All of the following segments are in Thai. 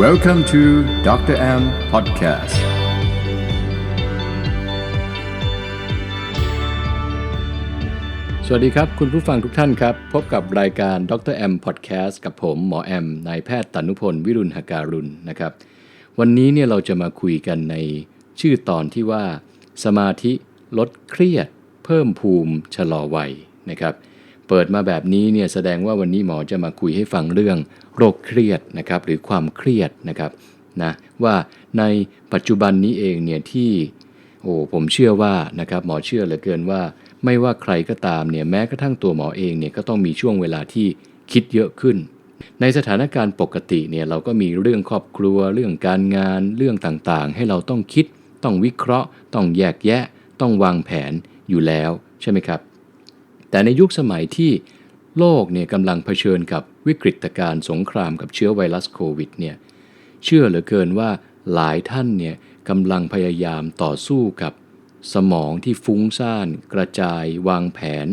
Welcome to Dr. M Podcast สวัสดีครับคุณผู้ฟังทุกท่านครับพบกับรายการ Dr. M Podcast กับผมหมอแอมนายแพทย์ตนุพลวิรุณหการุณนะครับวันนี้เนี่ยเราจะมาคุยกันในชื่อตอนที่ว่าสมาธิลดเครียดเพิ่มภูมิชะลอวัยนะครับเปิดมาแบบนี้เนี่ยแสดงว่าวันนี้หมอจะมาคุยให้ฟังเรื่องโรคเครียดนะครับหรือความเครียดนะครับนะว่าในปัจจุบันนี้เองเนี่ยที่ผมเชื่อว่านะครับหมอเชื่อเหลือเกินว่าไม่ว่าใครก็ตามเนี่ยแม้กระทั่งตัวหมอเองเนี่ยก็ต้องมีช่วงเวลาที่คิดเยอะขึ้นในสถานการณ์ปกติเนี่ยเราก็มีเรื่องครอบครัวเรื่องการงานเรื่องต่างๆให้เราต้องคิดต้องวิเคราะห์ต้องแยกแยะต้องวางแผนอยู่แล้วใช่ไหมครับแต่ในยุคสมัยที่โลกเนี่ยกำลังเผชิญกับวิกฤตการณ์สงครามกับเชื้อไวรัสโควิดเนี่ยเชื่อเหลือเกินว่าหลายท่านเนี่ยกำลังพยายามต่อสู้กับสมองที่ฟุ้งซ่านกระจายวางแผน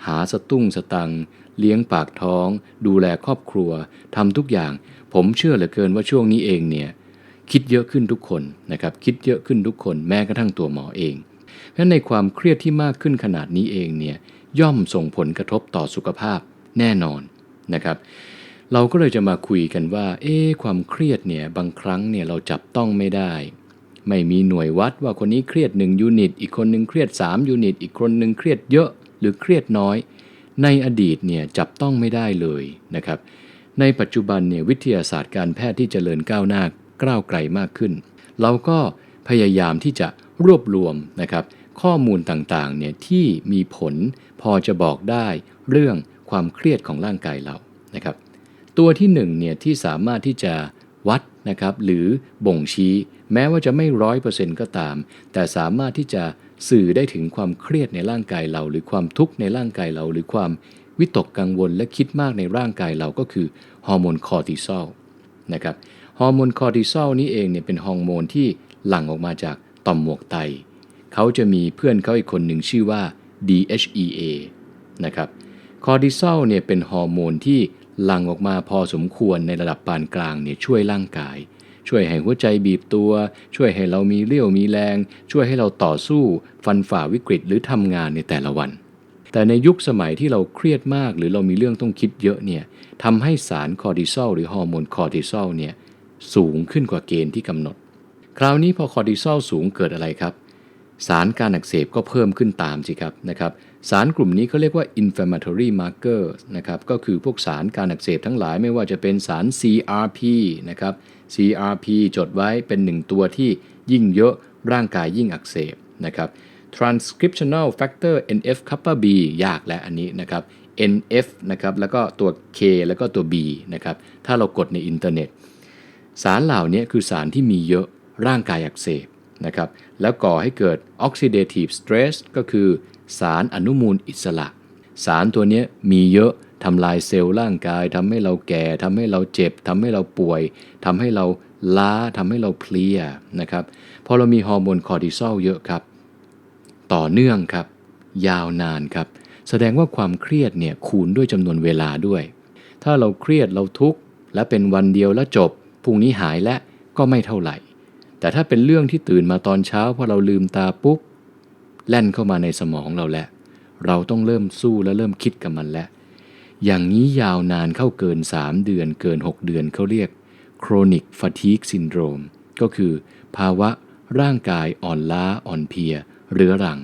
หาสตุ้งสตังค์เลี้ยงปากท้องดูแลครอบครัวทำทุกอย่างผมเชื่อเหลือเกินว่าช่วงนี้เองเนี่ยคิดเยอะขึ้นทุกคนนะครับคิดเยอะขึ้นทุกคนแม้กระทั่งตัวหมอเองเพราะในความเครียดที่มากขึ้นขนาดนี้เองเนี่ยย่อมส่งผลกระทบต่อสุขภาพแน่นอนนะครับเราก็เลยจะมาคุยกันว่าความเครียดเนี่ยบางครั้งเนี่ยเราจับต้องไม่ได้ไม่มีหน่วยวัดว่าคนนี้เครียด1ยูนิตอีกคนนึงเครียด3ยูนิตอีกคนนึงเครียดเยอะหรือเครียดน้อยในอดีตเนี่ยจับต้องไม่ได้เลยนะครับในปัจจุบันเนี่ยวิทยาศาสตร์การแพทย์ที่เจริญก้าวหน้าก้าวไกลมากขึ้นเราก็พยายามที่จะรวบรวมนะครับข้อมูลต่างๆเนี่ยที่มีผลพอจะบอกได้เรื่องความเครียดของร่างกายเรานะครับตัวที่1เนี่ยที่สามารถที่จะวัดนะครับหรือบ่งชี้แม้ว่าจะไม่ 100% ก็ตามแต่สามารถที่จะสื่อได้ถึงความเครียดในร่างกายเราหรือความทุกข์ในร่างกายเราหรือความวิตกกังวลและคิดมากในร่างกายเราก็คือฮอร์โมนคอร์ติซอลนะครับฮอร์โมนคอร์ติซอลนี้เองเนี่ยเป็นฮอร์โมนที่หลั่งออกมาจากต่อมหมวกไตเขาจะมีเพื่อนเขาอีกคนหนึ่งชื่อว่า DHEA นะครับคอร์ติซอลเนี่ยเป็นฮอร์โมนที่หลั่งออกมาพอสมควรในระดับปานกลางเนี่ยช่วยร่างกายช่วยให้หัวใจบีบตัวช่วยให้เรามีเรี่ยวมีแรงช่วยให้เราต่อสู้ฟันฝ่าวิกฤตหรือทำงานในแต่ละวันแต่ในยุคสมัยที่เราเครียดมากหรือเรามีเรื่องต้องคิดเยอะเนี่ยทำให้สารคอร์ติซอลหรือฮอร์โมนคอร์ติซอลเนี่ยสูงขึ้นกว่าเกณฑ์ที่กำหนดคราวนี้พอคอร์ติซอลสูงเกิดอะไรครับสารการอักเสบก็เพิ่มขึ้นตามสิครับนะครับสารกลุ่มนี้เขาเรียกว่า inflammatory marker นะครับก็คือพวกสารการอักเสบทั้งหลายไม่ว่าจะเป็นสาร CRP นะครับ CRP จดไว้เป็น1ตัวที่ยิ่งเยอะร่างกายยิ่งอักเสบนะครับ transcriptional factor NF-kappa B ยากและอันนี้นะครับ NF นะครับแล้วก็ตัว K แล้วก็ตัว B นะครับถ้าเรากดในอินเทอร์เน็ตสารเหล่านี้คือสารที่มีเยอะร่างกายอักเสบนะครับแล้วก่อให้เกิด oxidative stress ก็คือสารอนุมูลอิสระสารตัวนี้มีเยอะทำลายเซลล์ร่างกายทำให้เราแก่ทำให้เราเจ็บทำให้เราป่วยทำให้เราล้าทำให้เราเพลียนะครับพอเรามีฮอร์โมนคอร์ติซอลเยอะครับต่อเนื่องครับยาวนานครับแสดงว่าความเครียดเนี่ยคูณด้วยจำนวนเวลาด้วยถ้าเราเครียดเราทุกข์และเป็นวันเดียวแล้วจบพรุ่งนี้หายแล้วก็ไม่เท่าไหร่แต่ถ้าเป็นเรื่องที่ตื่นมาตอนเช้าพอเราลืมตาปุ๊บแล่นเข้ามาในสมองเราแล้วเราต้องเริ่มสู้และเริ่มคิดกับมันแล้วอย่างนี้ยาวนานเข้าเกิน3เดือนเกิน6เดือนเขาเรียก chronic fatigue syndrome ก็คือภาวะร่างกายอ่อนล้าอ่อนเพลียเรื้อรัง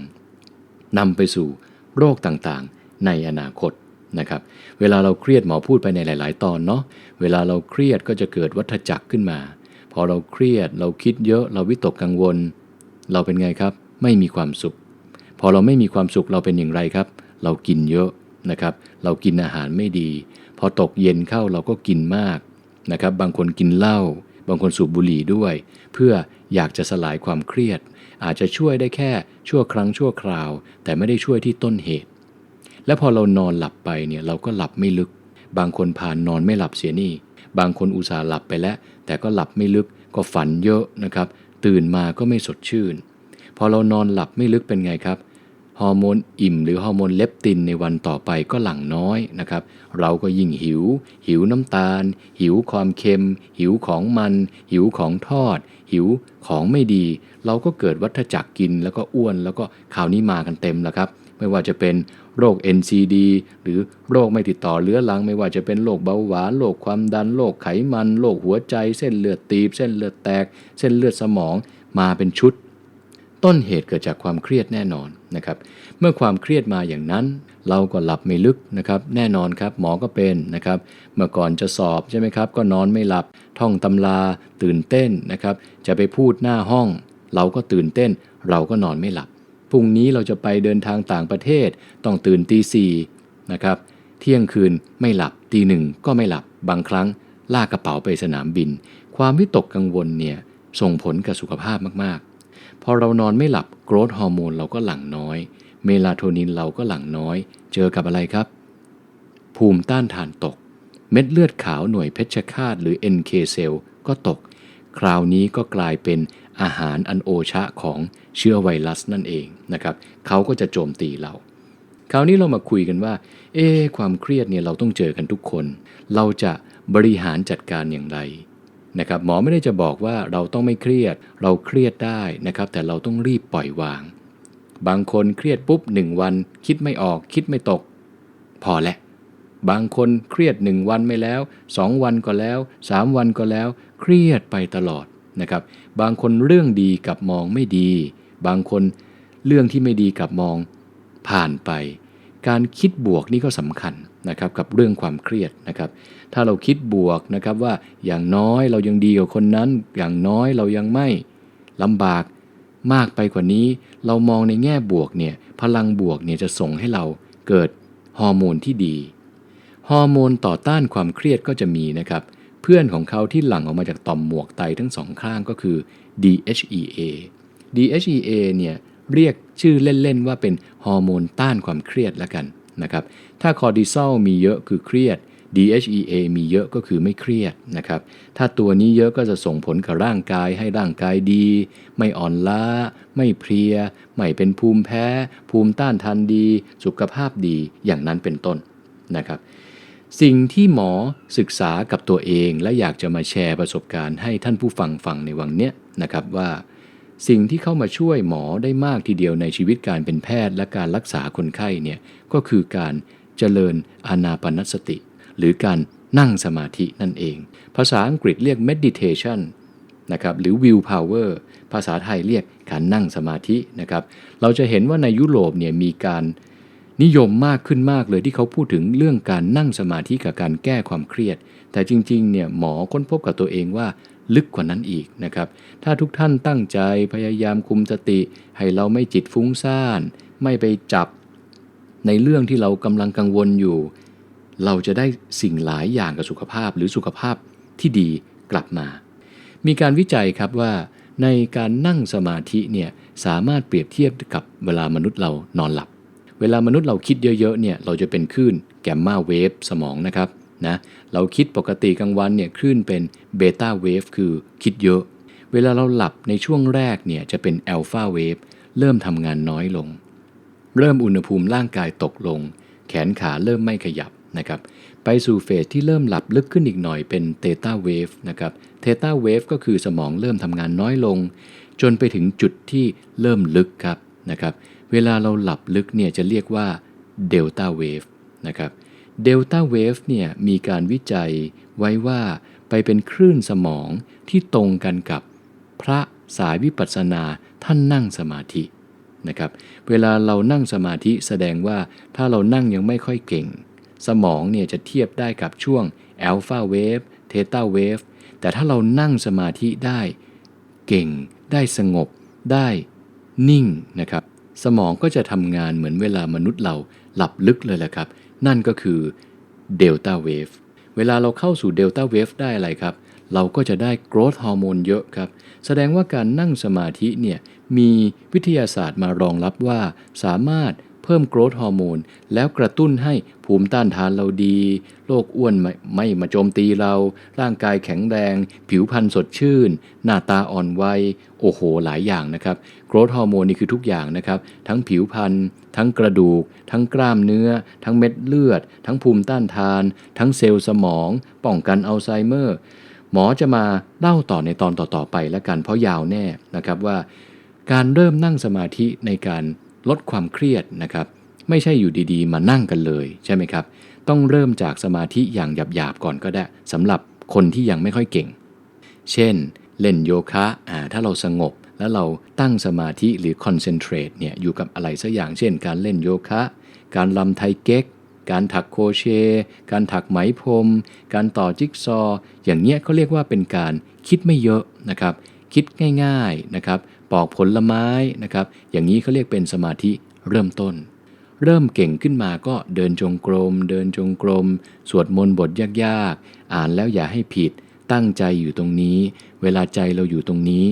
นำไปสู่โรคต่างๆในอนาคตนะครับเวลาเราเครียดหมอพูดไปในหลายๆตอนเนาะเวลาเราเครียดก็จะเกิดวัฏจักรขึ้นมาพอเราเครียดเราคิดเยอะเราวิตกกังวลเราเป็นไงครับไม่มีความสุขพอเราไม่มีความสุขเราเป็นอย่างไรครับเรากินเยอะนะครับเรากินอาหารไม่ดีพอตกเย็นเข้าเราก็กินมากนะครับบางคนกินเหล้าบางคนสูบบุหรี่ด้วยเพื่ออยากจะสลายความเครียดอาจจะช่วยได้แค่ชั่วครั้งชั่วคราวแต่ไม่ได้ช่วยที่ต้นเหตุและพอเรานอนหลับไปเนี่ยเราก็หลับไม่ลึกบางคนผ่านนอนไม่หลับเสียนี่บางคนอุตส่าห์หลับไปแล้วแต่ก็หลับไม่ลึกก็ฝันเยอะนะครับตื่นมาก็ไม่สดชื่นพอเรานอนหลับไม่ลึกเป็นไงครับ ฮอร์โมนอิ่มหรือฮอร์โมนเลปตินในวันต่อไปก็หลั่งน้อยนะครับเราก็ยิ่งหิวน้ำตาลหิวความเค็มหิวของมันหิวของทอดหิวของไม่ดีเราก็เกิดวัฏจักรกินแล้วก็อ้วนแล้วก็คราวนี้มากันเต็มแล้วครับไม่ว่าจะเป็นโรค NCD หรือโรคไม่ติดต่อเรื้อรังไม่ว่าจะเป็นโรคเบาหวานโรคความดันโรคไขมันโรคหัวใจเส้นเลือดตีบเส้นเลือดแตกเส้นเลือดสมองมาเป็นชุดต้นเหตุเกิดจากความเครียดแน่นอนนะครับเมื่อความเครียดมาอย่างนั้นเราก็หลับไม่ลึกนะครับแน่นอนครับหมอก็เป็นนะครับเมื่อก่อนจะสอบใช่ไหมครับก็นอนไม่หลับท่องตำราตื่นเต้นนะครับจะไปพูดหน้าห้องเราก็ตื่นเต้นเราก็นอนไม่หลับพรุ่งนี้เราจะไปเดินทางต่างประเทศต้องตื่นตีสี่นะครับเที่ยงคืนไม่หลับตีหนึ่งก็ไม่หลับบางครั้งลากกระเป๋าไปสนามบินความวิตกกังวลเนี่ยส่งผลกับสุขภาพมากๆพอเรานอนไม่หลับโกรทฮอร์โมนเราก็หลั่งน้อยเมลาโทนินเราก็หลั่งน้อยเจอกับอะไรครับภูมิต้านทานตกเม็ดเลือดขาวหน่วยเพชฌฆาตหรือ NK เซลล์ก็ตกคราวนี้ก็กลายเป็นอาหารอันโอชะของเชื้อไวรัสนั่นเองนะครับเขาก็จะโจมตีเราคราวนี้เรามาคุยกันว่าความเครียดเนี่ยเราต้องเจอกันทุกคนเราจะบริหารจัดการอย่างไรนะครับหมอไม่ได้จะบอกว่าเราต้องไม่เครียดเราเครียดได้นะครับแต่เราต้องรีบปล่อยวางบางคนเครียดปุ๊บ1วันคิดไม่ออกคิดไม่ตกพอแล้วบางคนเครียด1วันไม่แล้ว2วันก็แล้ว3วันก็แล้วเครียดไปตลอดนะครับบางคนเรื่องดีกับมองไม่ดีบางคนเรื่องที่ไม่ดีกับมองผ่านไปการคิดบวกนี่ก็สำคัญนะครับกับเรื่องความเครียดนะครับถ้าเราคิดบวกนะครับว่าอย่างน้อยเรายังดีกว่าคนนั้นอย่างน้อยเรายังไม่ลำบากมากไปกว่านี้เรามองในแง่บวกเนี่ยพลังบวกเนี่ยจะส่งให้เราเกิดฮอร์โมนที่ดีฮอร์โมนต่อต้านความเครียดก็จะมีนะครับเพื่อนของเขาที่หลั่งออกมาจากต่อมหมวกไตทั้งสองข้างก็คือ DHEA DHEA เนี่ยเรียกชื่อเล่นๆว่าเป็นฮอร์โมนต้านความเครียดแล้วกันนะครับถ้าคอร์ติซอลมีเยอะคือเครียด DHEA มีเยอะก็คือไม่เครียดนะครับถ้าตัวนี้เยอะก็จะส่งผลกับร่างกายให้ร่างกายดีไม่อ่อนล้าไม่เพลียไม่เป็นภูมิแพ้ภูมิต้านทานดีสุขภาพดีอย่างนั้นเป็นต้นนะครับสิ่งที่หมอศึกษากับตัวเองและอยากจะมาแชร์ประสบการณ์ให้ท่านผู้ฟังฟังในวันนี้นะครับว่าสิ่งที่เข้ามาช่วยหมอได้มากทีเดียวในชีวิตการเป็นแพทย์และการรักษาคนไข้เนี่ยก็คือการเจริญอานาปานสติหรือการนั่งสมาธินั่นเองภาษาอังกฤษเรียก meditation นะครับหรือ will power ภาษาไทยเรียกการนั่งสมาธินะครับเราจะเห็นว่าในยุโรปเนี่ยมีการนิยมมากขึ้นมากเลยที่เขาพูดถึงเรื่องการนั่งสมาธิกับการแก้ความเครียดแต่จริงๆเนี่ยหมอค้นพบกับตัวเองว่าลึกกว่านั้นอีกนะครับถ้าทุกท่านตั้งใจพยายามคุมสติให้เราไม่จิตฟุ้งซ่านไม่ไปจับในเรื่องที่เรากำลังกังวลอยู่เราจะได้สิ่งหลายอย่างกับสุขภาพหรือสุขภาพที่ดีกลับมามีการวิจัยครับว่าในการนั่งสมาธิเนี่ยสามารถเปรียบเทียบกับเวลามนุษย์เรานอนหลับเวลามนุษย์เราคิดเยอะๆเนี่ยเราจะเป็นคลื่นแกมมาเวฟสมองนะครับนะเราคิดปกติกลางวันเนี่ยคลื่นเป็นเบต้าเวฟคือคิดเยอะเวลาเราหลับในช่วงแรกเนี่ยจะเป็นอัลฟาเวฟเริ่มทำงานน้อยลงเริ่มอุณหภูมิร่างกายตกลงแขนขาเริ่มไม่ขยับนะครับไปสู่เฟสที่เริ่มหลับลึกขึ้นอีกหน่อยเป็นเทต้าเวฟนะครับเทต้าเวฟก็คือสมองเริ่มทำงานน้อยลงจนไปถึงจุดที่เริ่มลึกครับนะครับเวลาเราหลับลึกเนี่ยจะเรียกว่าเดลต้าเวฟนะครับเดลต้าเวฟเนี่ยมีการวิจัยไว้ว่าไปเป็นคลื่นสมองที่ตรงกันกับพระสายวิปัสสนาท่านนั่งสมาธินะครับเวลาเรานั่งสมาธิแสดงว่าถ้าเรานั่งยังไม่ค่อยเก่งสมองเนี่ยจะเทียบได้กับช่วงอัลฟาเวฟเทต้าเวฟแต่ถ้าเรานั่งสมาธิได้เก่งได้สงบได้นิ่งนะครับสมองก็จะทำงานเหมือนเวลามนุษย์เราหลับลึกเลยแหละครับนั่นก็คือเดลต้าเวฟเวลาเราเข้าสู่เดลต้าเวฟได้อะไรครับเราก็จะได้โกรทฮอร์โมนเยอะครับแสดงว่าการนั่งสมาธิเนี่ยมีวิทยาศาสตร์มารองรับว่าสามารถเ พิ่มโกรทฮอร์โมนแล้วกระตุ้นให้ภูมิต้านทานเราดีโรคอ้วนไม่มาโจมตีเราร่างกายแข็งแรงผิวพรรณสดชื่นหน้าตาอ่อนวัยโอ้โหหลายอย่างนะครับโกรทฮอร์โมนนี่คือทุกอย่างนะครับทั้งผิวพรรณทั้งกระดูกทั้งกล้ามเนื้อทั้งเม็ดเลือดทั้งภูมิต้านทานทั้งเซลล์สมองป้องกันอัลไซเมอร์หมอจะมาเล่าต่อในตอนต่อๆไปแล้วกันเพราะยาวแน่นะครับว่าการเริ่มนั่งสมาธิในการลดความเครียดนะครับไม่ใช่อยู่ดีๆมานั่งกันเลยใช่ไหมครับต้องเริ่มจากสมาธิอย่างหยาบๆก่อนก็ได้สำหรับคนที่ยังไม่ค่อยเก่งเช่นเล่นโยคะถ้าเราสงบแล้วเราตั้งสมาธิหรือคอนเซนเทรตเนี่ยอยู่กับอะไรสักอย่างเช่นการเล่นโยคะการรำไทเก๊กการถักโครเชต์การถักไหมพรมการต่อจิ๊กซอว์อย่างเนี้ยเขาเรียกว่าเป็นการคิดไม่เยอะนะครับคิดง่ายๆนะครับปอกผลไม้นะครับอย่างนี้เขาเรียกเป็นสมาธิเริ่มต้นเริ่มเก่งขึ้นมาก็เดินจงกรมสวดมนต์บทยากๆอ่านแล้วอย่าให้ผิดตั้งใจอยู่ตรงนี้เวลาใจเราอยู่ตรงนี้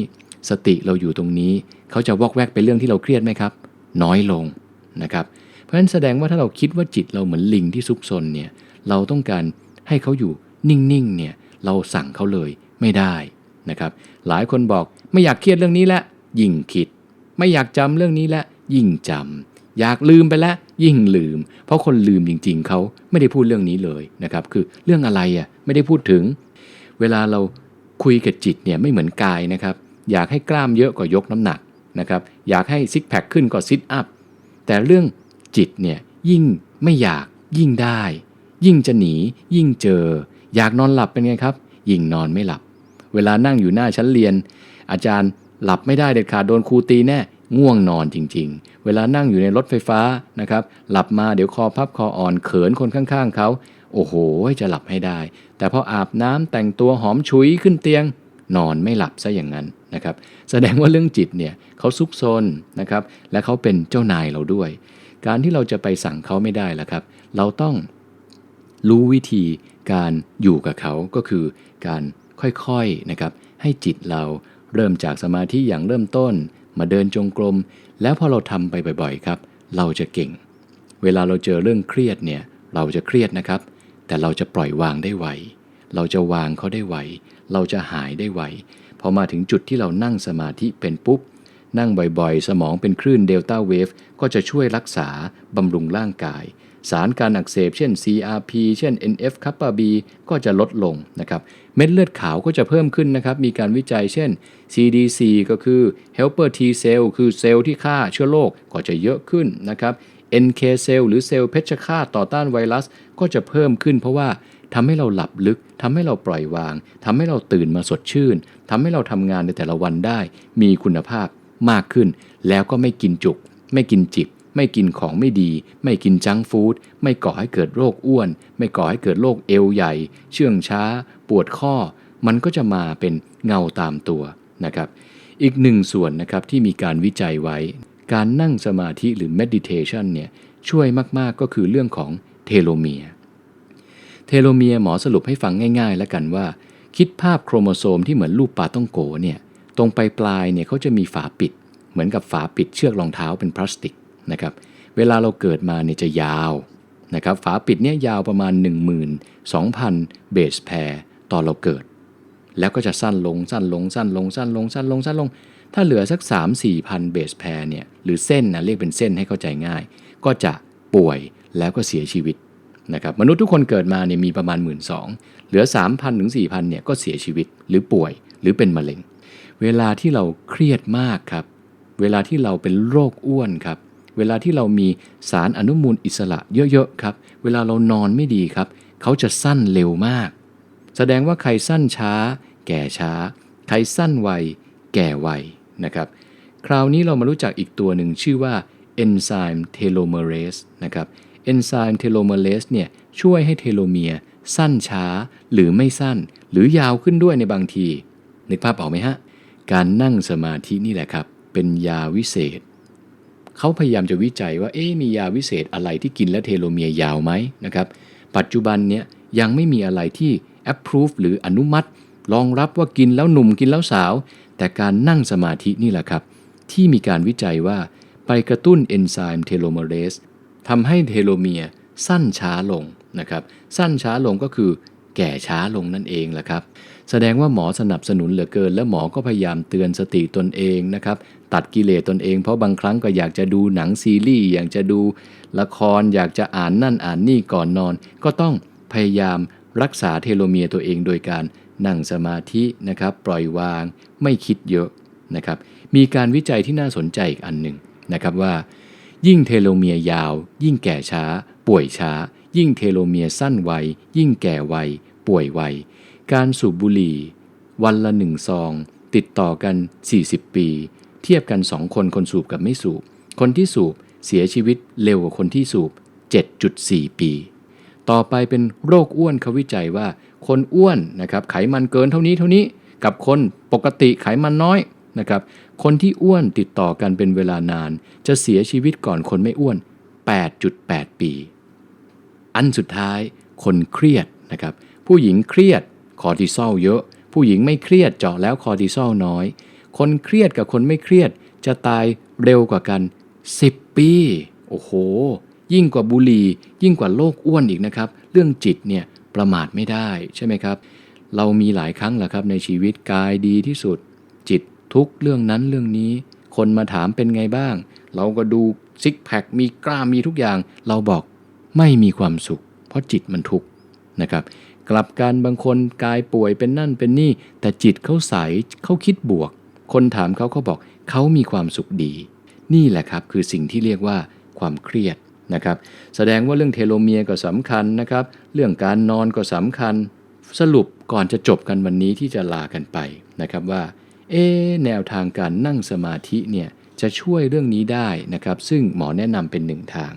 สติเราอยู่ตรงนี้เขาจะวอกแวกไปเรื่องที่เราเครียดไหมครับน้อยลงนะครับเพราะฉะนั้นแสดงว่าถ้าเราคิดว่าจิตเราเหมือนลิงที่ซุกซนเนี่ยเราต้องการให้เขาอยู่นิ่งๆเนี่ยเราสั่งเขาเลยไม่ได้นะครับหลายคนบอกไม่อยากเครียดเรื่องนี้แล้วยิ่งคิดไม่อยากจำเรื่องนี้แล้วยิ่งจำอยากลืมไปแล้วยิ่งลืมเพราะคนลืมจริงๆเขาไม่ได้พูดเรื่องนี้เลยนะครับคือเรื่องอะไรไม่ได้พูดถึงเวลาเราคุยกับจิตเนี่ยไม่เหมือนกายนะครับอยากให้กล้ามเยอะกว่ายกน้ำหนักนะครับอยากให้ซิกแพคขึ้นก็ซิทอัพแต่เรื่องจิตเนี่ยยิ่งไม่อยากยิ่งได้ยิ่งจะหนียิ่งเจออยากนอนหลับเป็นไงครับยิ่งนอนไม่หลับเวลานั่งอยู่หน้าชั้นเรียนอาจารย์หลับไม่ได้เด็ดขาดโดนครูตีแน่ง่วงนอนจริงๆเวลานั่งอยู่ในรถไฟฟ้านะครับหลับมาเดี๋ยวคอพับคออ่อนเขินคนข้างๆเขาโอ้โหจะหลับให้ได้แต่พออาบน้ำแต่งตัวหอมฉุยขึ้นเตียงนอนไม่หลับซะอย่างนั้นนะครับแสดงว่าเรื่องจิตเนี่ยเขาซุกซนนะครับและเขาเป็นเจ้านายเราด้วยการที่เราจะไปสั่งเขาไม่ได้ล่ะครับเราต้องรู้วิธีการอยู่กับเขาก็คือการค่อยๆนะครับให้จิตเราเริ่มจากสมาธิอย่างเริ่มต้นมาเดินจงกรมแล้วพอเราทำไปบ่อยๆครับเราจะเก่งเวลาเราเจอเรื่องเครียดเนี่ยเราจะเครียดนะครับแต่เราจะปล่อยวางได้ไวเราจะวางเขาได้ไวเราจะหายได้ไวพอมาถึงจุดที่เรานั่งสมาธิเป็นปุ๊บนั่งบ่อยๆสมองเป็นคลื่นเดลต้าเวฟก็จะช่วยรักษาบำรุงร่างกายสารการอักเสบเช่น CRP เช่น NF-κB ก็จะลดลงนะครับเม็ดเลือดขาวก็จะเพิ่มขึ้นนะครับมีการวิจัยเช่น CDC ก็คือ Helper T cell คือเซลล์ที่ฆ่าเชื้อโรคก็จะเยอะขึ้นนะครับ NK cell หรือเซลล์เพชฌฆาตต่อต้านไวรัสก็จะเพิ่มขึ้นเพราะว่าทำให้เราหลับลึกทำให้เราปล่อยวางทำให้เราตื่นมาสดชื่นทำให้เราทำงานในแต่ละวันได้มีคุณภาพมากขึ้นแล้วก็ไม่กินจุกไม่กินจิบไม่กินของไม่ดีไม่กินจังก์ฟู้ดไม่ก่อให้เกิดโรคอ้วนไม่ก่อให้เกิดโรคเอวใหญ่เชื่องช้าปวดข้อมันก็จะมาเป็นเงาตามตัวนะครับอีกหนึ่งส่วนนะครับที่มีการวิจัยไว้การนั่งสมาธิหรือ meditation เนี่ยช่วยมากๆก็คือเรื่องของเทโลเมียร์หมอสรุปให้ฟังง่ายๆแล้วกันว่าคิดภาพโครโมโซมที่เหมือนรูปปลาต้องโกเนี่ยตรงปลายเนี่ยเขาจะมีฝาปิดเหมือนกับฝาปิดเชือกรองเท้าเป็นพลาสติกนะครับเวลาเราเกิดมาเนี่ยจะยาวนะครับฝาปิดเนี่ยยาวประมาณ 12,000 เบสแพร์ตอนเราเกิดแล้วก็จะสั้นลงถ้าเหลือสัก 3-4,000 เบสแพร์เนี่ยหรือเส้นนะเรียกเป็นเส้นให้เข้าใจง่ายก็จะป่วยแล้วก็เสียชีวิตนะครับมนุษย์ทุกคนเกิดมาเนี่ยมีประมาณ 12,000 เหลือ 3,000 ถึง 4,000 เนี่ยก็เสียชีวิตหรือป่วยหรือเป็นมะเร็งเวลาที่เราเครียดมากครับเวลาที่เราเป็นโรคอ้วนครับเวลาที่เรามีสารอนุมูลอิสระเยอะๆครับเวลาเรานอนไม่ดีครับเขาจะสั้นเร็วมากแสดงว่าใครสั้นช้าแก่ช้าใครสั้นไวแก่ไวนะครับคราวนี้เรามารู้จักอีกตัวหนึ่งชื่อว่าเอนไซม์เทโลเมเรสนะครับเอนไซม์เทโลเมเรสเนี่ยช่วยให้เทโลเมียร์สั้นช้าหรือไม่สั้นหรือยาวขึ้นด้วยในบางทีนึกภาพออกไหมฮะการนั่งสมาธินี่แหละครับเป็นยาวิเศษเขาพยายามจะวิจัยว่ามียาวิเศษอะไรที่กินแล้วเทโลเมียร์ยาวไหมนะครับปัจจุบันเนี้ยยังไม่มีอะไรที่ approve หรืออนุมัติรองรับว่ากินแล้วหนุ่มกินแล้วสาวแต่การนั่งสมาธินี่แหละครับที่มีการวิจัยว่าไปกระตุ้นเอนไซม์เทโลเมเรส ทำให้เทโลเมียร์สั้นช้าลงนะครับสั้นช้าลงก็คือแก่ช้าลงนั่นเองแหละครับแสดงว่าหมอสนับสนุนเหลือเกินและหมอก็พยายามเตือนสติตนเองนะครับตัดกิเลสตนเองเพราะบางครั้งก็อยากจะดูหนังซีรีส์อยากจะดูละครอยากจะอ่านนั่นอ่านนี่ก่อนนอนก็ต้องพยายามรักษาเทโลเมียร์ตัวเองโดยการนั่งสมาธินะครับปล่อยวางไม่คิดเยอะนะครับมีการวิจัยที่น่าสนใจอีกอันหนึ่งนะครับว่ายิ่งเทโลเมียร์ยาวยิ่งแก่ช้าป่วยช้ายิ่งเทโลเมียร์สั้นไวยิ่งแก่ไวป่วยไวการสูบบุหรี่วันละ1 ซองติดต่อกัน40 ปีเทียบกัน2 คนสูบกับไม่สูบคนที่สูบเสียชีวิตเร็วกว่าคนที่สูบ 7.4 ปีต่อไปเป็นโรคอ้วนเขาวิจัยว่าคนอ้วนนะครับไขมันเกินเท่านี้กับคนปกติไขมันน้อยนะครับคนที่อ้วนติดต่อกันเป็นเวลานานจะเสียชีวิตก่อนคนไม่อ้วน 8.8 ปีอันสุดท้ายคนเครียดนะครับผู้หญิงเครียดคอร์ติซอลเยอะผู้หญิงไม่เครียดเจาะแล้วคอร์ติซอลน้อยคนเครียดกับคนไม่เครียดจะตายเร็วกว่ากัน10 ปีโอ้โหยิ่งกว่าบุหรี่ยิ่งกว่าโรคอ้วนอีกนะครับเรื่องจิตเนี่ยประมาทไม่ได้ใช่ไหมครับเรามีหลายครั้งแหละครับในชีวิตกายดีที่สุดจิตทุกเรื่องนั้นเรื่องนี้คนมาถามเป็นไงบ้างเราก็ดูซิกแพคมีกล้ามมีทุกอย่างเราบอกไม่มีความสุขเพราะจิตมันทุกข์นะครับกลับกันบางคนกายป่วยเป็นนั่นเป็นนี่แต่จิตเขาใสเขาคิดบวกคนถามเขาบอกเขามีความสุขดีนี่แหละครับคือสิ่งที่เรียกว่าความเครียดนะครับแสดงว่าเรื่องเทโลเมียร์ก็สำคัญนะครับเรื่องการนอนก็สำคัญสรุปก่อนจะจบกันวันนี้ที่จะลากันไปนะครับว่าแนวทางการนั่งสมาธิเนี่ยจะช่วยเรื่องนี้ได้นะครับซึ่งหมอแนะนำเป็น1 ทาง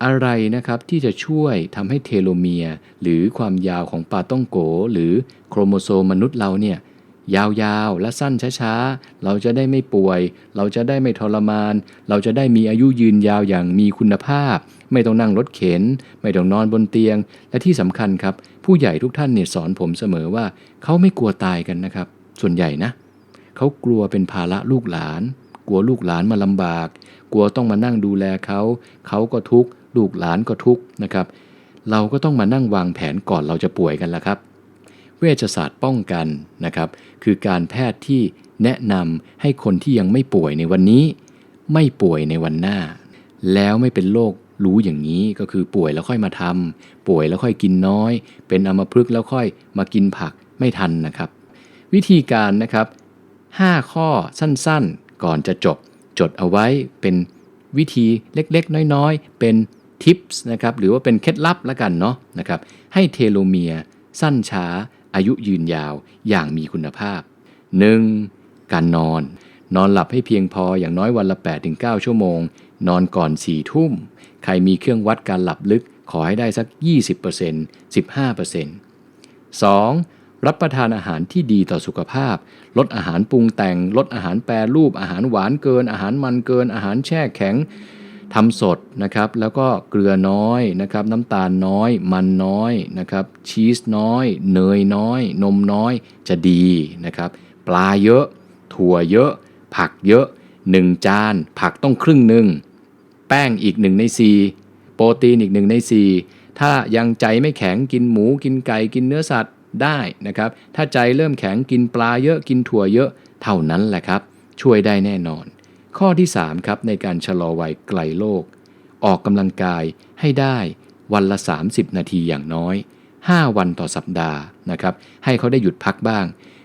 อะไรนะครับที่จะช่วยทำให้เทโลเมียร์หรือความยาวของปาต้องโกหรือโครโมโซมมนุษย์เราเนี่ยยาวๆและสั้นช้าๆเราจะได้ไม่ป่วยเราจะได้ไม่ทรมานเราจะได้มีอายุยืนยาวอย่างมีคุณภาพไม่ต้องนั่งรถเข็นไม่ต้องนอนบนเตียงและที่สำคัญครับผู้ใหญ่ทุกท่านเนี่ยสอนผมเสมอว่าเขาไม่กลัวตายกันนะครับส่วนใหญ่นะเขากลัวเป็นภาระลูกหลานกลัวลูกหลานมาลำบากกลัวต้องมานั่งดูแลเขาก็ทุกข์ลูกหลานก็ทุกข์นะครับเราก็ต้องมานั่งวางแผนก่อนเราจะป่วยกันละครับเวชศาสตร์ป้องกันนะครับคือการแพทย์ที่แนะนำให้คนที่ยังไม่ป่วยในวันนี้ไม่ป่วยในวันหน้าแล้วไม่เป็นโรครู้อย่างนี้ก็คือป่วยแล้วค่อยมาทำป่วยแล้วค่อยกินน้อยเป็นอัมพฤกษ์แล้วค่อยมากินผักไม่ทันนะครับวิธีการนะครับ5 ข้อสั้นๆก่อนจะจดเอาไว้เป็นวิธีเล็กๆน้อยๆเป็นทิปส์นะครับหรือว่าเป็นเคล็ดลับละกันเนาะนะครับให้เทโลเมียร์สั้นช้าอายุยืนยาวอย่างมีคุณภาพ 1. การนอนหลับให้เพียงพออย่างน้อยวันละ 8-9 ชั่วโมงนอนก่อน 4 ทุ่มใครมีเครื่องวัดการหลับลึกขอให้ได้สัก 20% 15% 2. รับประทานอาหารที่ดีต่อสุขภาพลดอาหารปรุงแต่งลดอาหารแปรรูปอาหารหวานเกินอาหารมันเกินอาหารแช่แข็งทำสดนะครับแล้วก็เกลือน้อยนะครับน้ำตาลน้อยมันน้อยนะครับชีสน้อยเนยน้อยนมน้อยจะดีนะครับปลาเยอะถั่วเยอะผักเยอะ1 จานผักต้องครึ่งหนึ่งแป้งอีก1 ใน 4โปรตีนอีก1 ใน 4ถ้ายังใจไม่แข็งกินหมูกินไก่กินเนื้อสัตว์ได้นะครับถ้าใจเริ่มแข็งกินปลาเยอะกินถั่วเยอะเท่านั้นแหละครับช่วยได้แน่นอนข้อที่3ครับในการชะลอวัยไกลโรคออกกำลังกายให้ได้วันละ30 นาทีอย่างน้อย5 วันต่อสัปดาห์นะครับให้เขาได้หยุดพักบ้าง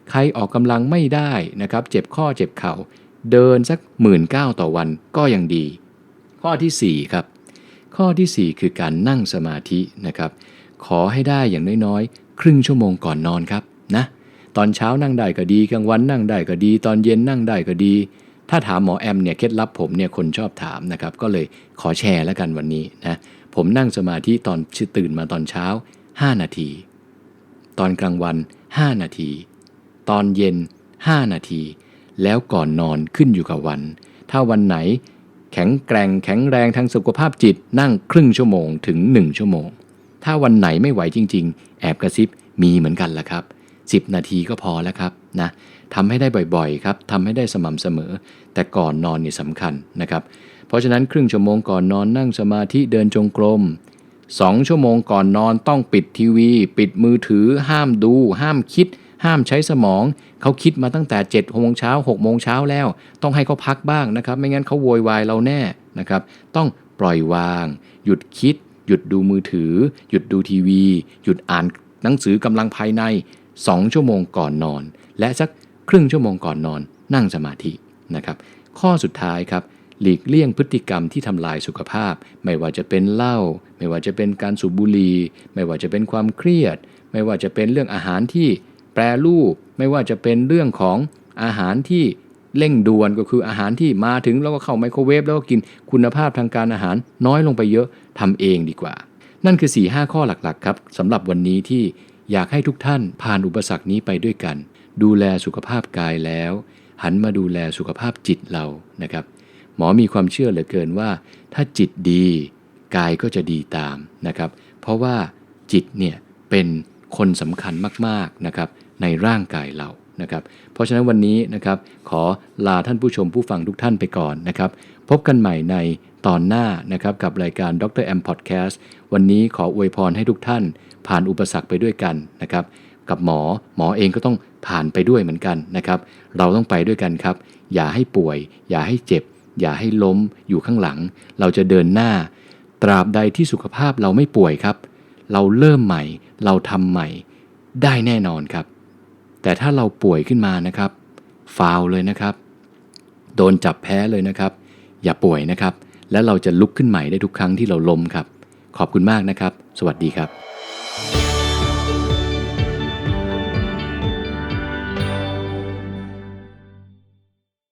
ใครออกกำลังไม่ได้นะครับเจ็บข้อเจ็บเข่าเดินสัก 19,000 ต่อวันก็ยังดีข้อที่4ครับข้อที่4คือการนั่งสมาธินะครับขอให้ได้อย่างน้อยๆครึ่งชั่วโมงก่อนนอนครับนะตอนเช้านั่งได้ก็ดีกลางวันนั่งได้ก็ดีตอนเย็นนั่งได้ก็ดีถ้าถามหมอแอมเนี่ยเคล็ดลับผมเนี่ยคนชอบถามนะครับก็เลยขอแชร์แล้วกันวันนี้นะผมนั่งสมาธิตอนตื่นมาตอนเช้า5 นาทีตอนกลางวัน5 นาทีตอนเย็น5 นาทีแล้วก่อนนอนขึ้นอยู่กับวันถ้าวันไหนแข็งแรงทางสุขภาพจิตนั่งครึ่งชั่วโมงถึง1 ชั่วโมงถ้าวันไหนไม่ไหวจริงๆแอบกระซิบมีเหมือนกันละครับ10 นาทีก็พอแล้วครับนะทำให้ได้บ่อยๆครับทำให้ได้สม่ำเสมอแต่ก่อนนอนนี่สำคัญนะครับ เพราะฉะนั้นครึ่งชั่วโมงก่อนนอนนั่งสมาธิเดินจงกรม2 ชั่วโมงก่อนนอนต้องปิดทีวีปิดมือถือห้ามดูห้ามคิดห้ามใช้สมองเขาคิดมาตั้งแต่7 โมงเช้า6 โมงเช้าแล้วต้องให้เขาพักบ้างนะครับไม่งั้นเขาโวยวายเราแน่นะครับต้องปล่อยวางหยุดคิดหยุดดูมือถือหยุดดูทีวีหยุดอ่านหนังสือกำลังภายใน2 ชั่วโมงก่อนนอนและสักครึ่งชั่วโมงก่อนนอนนั่งสมาธินะครับข้อสุดท้ายครับหลีกเลี่ยงพฤติกรรมที่ทำลายสุขภาพไม่ว่าจะเป็นเหล้าไม่ว่าจะเป็นการสูบบุหรี่ไม่ว่าจะเป็นความเครียดไม่ว่าจะเป็นเรื่องอาหารที่แปรรูปไม่ว่าจะเป็นเรื่องของอาหารที่เร่งด่วนก็คืออาหารที่มาถึงแล้วก็เข้าไมโครเวฟแล้วก็กินคุณภาพทางการอาหารน้อยลงไปเยอะทำเองดีกว่านั่นคือ 4-5 ข้อหลักๆครับสำหรับวันนี้ที่อยากให้ทุกท่านผ่านอุปสรรคนี้ไปด้วยกันดูแลสุขภาพกายแล้วหันมาดูแลสุขภาพจิตเรานะครับหมอมีความเชื่อเหลือเกินว่าถ้าจิตดีกายก็จะดีตามนะครับเพราะว่าจิตเนี่ยเป็นคนสำคัญมากๆนะครับในร่างกายเรานะครับเพราะฉะนั้นวันนี้นะครับขอลาท่านผู้ชมผู้ฟังทุกท่านไปก่อนนะครับพบกันใหม่ในตอนหน้านะครับกับรายการดร. M Podcast วันนี้ขออวยพรให้ทุกท่านผ่านอุปสรรคไปด้วยกันนะครับกับหมอเองก็ต้องผ่านไปด้วยเหมือนกันนะครับเราต้องไปด้วยกันครับอย่าให้ป่วยอย่าให้เจ็บอย่าให้ล้มอยู่ข้างหลังเราจะเดินหน้าตราบใดที่สุขภาพเราไม่ป่วยครับเราเริ่มใหม่เราทำใหม่ได้แน่นอนครับแต่ถ้าเราป่วยขึ้นมานะครับฟาวเลยนะครับโดนจับแพ้เลยนะครับอย่าป่วยนะครับและเราจะลุกขึ้นใหม่ได้ทุกครั้งที่เราล้มครับขอบคุณมากนะครับสวัสดีครับ